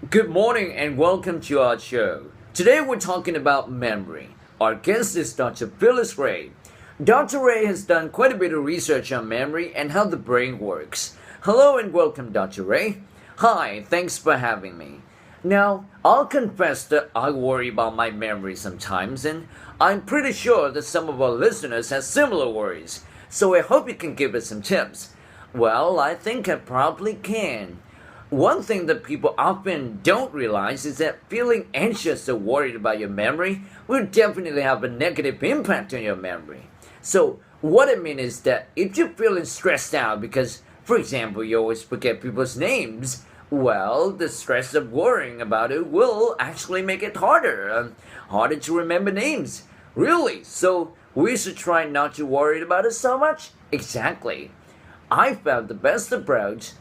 Good morning and welcome to our show. Today we're talking about memory. Our guest is Dr. Phyllis Ray. Dr. Ray has done quite a bit of research on memory and how the brain works. Hello and welcome, Dr. Ray. Hi, thanks for having me. Now, I'll confess that I worry about my memory sometimes, and I'm pretty sure that some of our listeners have similar worries. So I hope you can give us some tips. Well, I think I probably can. One thing that people often don't realize is that feeling anxious or worried about your memory will definitely have a negative impact on your memory. So, what I mean is that if you're feeling stressed out because, for example, you always forget people's names, well, the stress of worrying about it will actually make it harder to remember names. Really? So, we should try not to worry about it so much? Exactly. I found the best approach.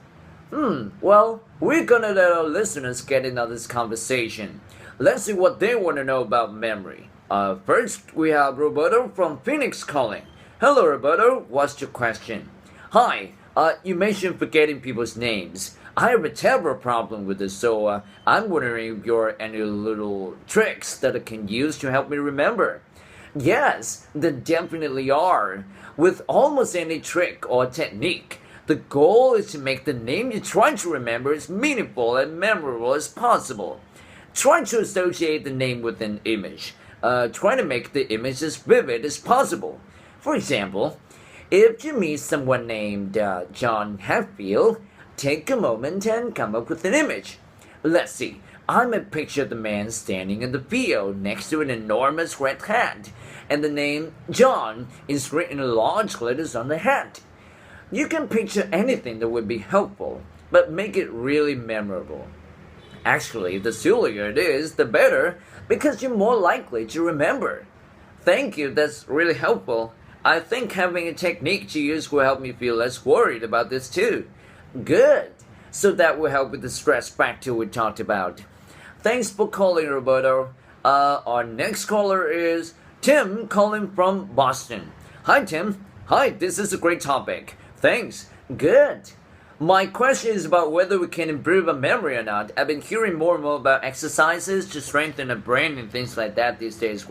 Well, we're gonna let our listeners get into this conversation. Let's see what they want to know about memory. First, we have Roberto from Phoenix calling. Hello, Roberto. What's your question? Hi. You mentioned forgetting people's names. I have a terrible problem with this, so I'm wondering if you have any little tricks that I can use to help me remember. Yes, there definitely are. With almost any trick or technique, the goal is to make the name you're trying to remember as meaningful and memorable as possible. Try to associate the name with an image. Try to make the image as vivid as possible. For example, if you meet someone named John Hatfield, take a moment and come up with an image. Let's see. I might picture the man standing in the field next to an enormous red hat, and the name John is written in large letters on the hat. You can picture anything that would be helpful, but make it really memorable. Actually, the sillier it is, the better, because you're more likely to remember. Thank you, that's really helpful. I think having a technique to use will help me feel less worried about this too. Good. So that will help with the stress factor we talked about. Thanks for calling, Roberto. Our next caller is Tim calling from Boston. Hi, Tim. Hi, this is a great topic. Thanks. Good. My question is about whether we can improve our memory or not. I've been hearing more and more about exercises to strengthen the brain and things like that these days.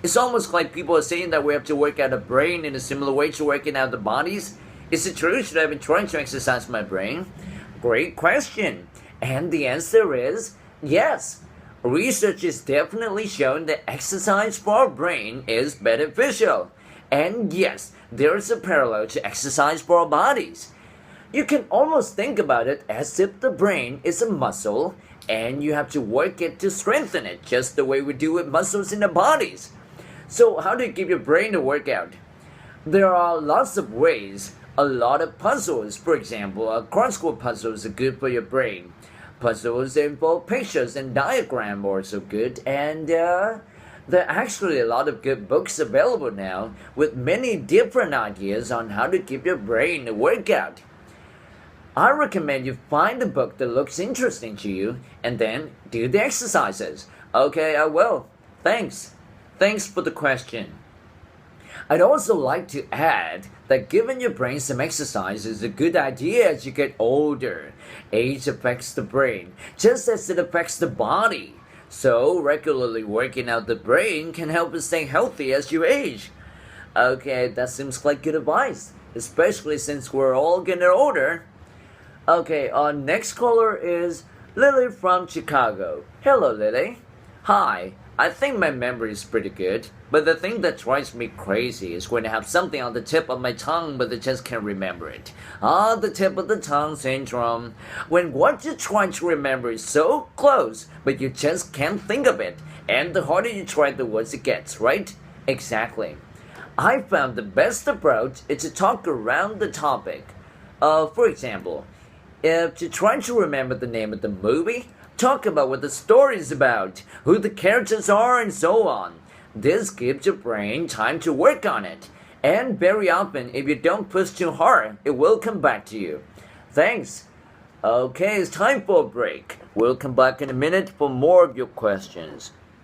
It's almost like people are saying that we have to work out the brain in a similar way to working out the bodies. Is it true? Should I be trying to exercise my brain? Great question. And the answer is yes. Research has definitely shown that exercise for our brain is beneficial. And yes, there is a parallel to exercise for our bodies. You can almost think about it as if the brain is a muscle and you have to work it to strengthen it, just the way we do with muscles in our bodies. So how do you give your brain to work out? There are lots of ways. A lot of puzzles, for example, crossword puzzles are good for your brain. Puzzles involve pictures and diagrams are also good, and there are actually a lot of good books available now with many different ideas on how to give your brain a workout. I recommend you find a book that looks interesting to you and then do the exercises. Okay, I will. Thanks. Thanks for the question. I'd also like to add that giving your brain some exercise is a good idea as you get older. Age affects the brain, just as it affects the body. So, regularly working out the brain can help us stay healthy as you age. Okay, that seems like good advice, especially since we're all getting older. Okay, our next caller is Lily from Chicago. Hello, Lily. Hi, I think my memory is pretty good, but the thing that drives me crazy is when I have something on the tip of my tongue but I just can't remember it. The tip of the tongue syndrome. When what you're trying to remember is so close, but you just can't think of it, and the harder you try, the worse it gets, right? Exactly. I found the best approach is to talk around the topic. For example, if you're trying to remember the name of the movie, talk about what the story is about, who the characters are, and so on. This gives your brain time to work on it. And very often, if you don't push too hard, it will come back to you. Thanks. Okay, it's time for a break. We'll come back in a minute for more of your questions.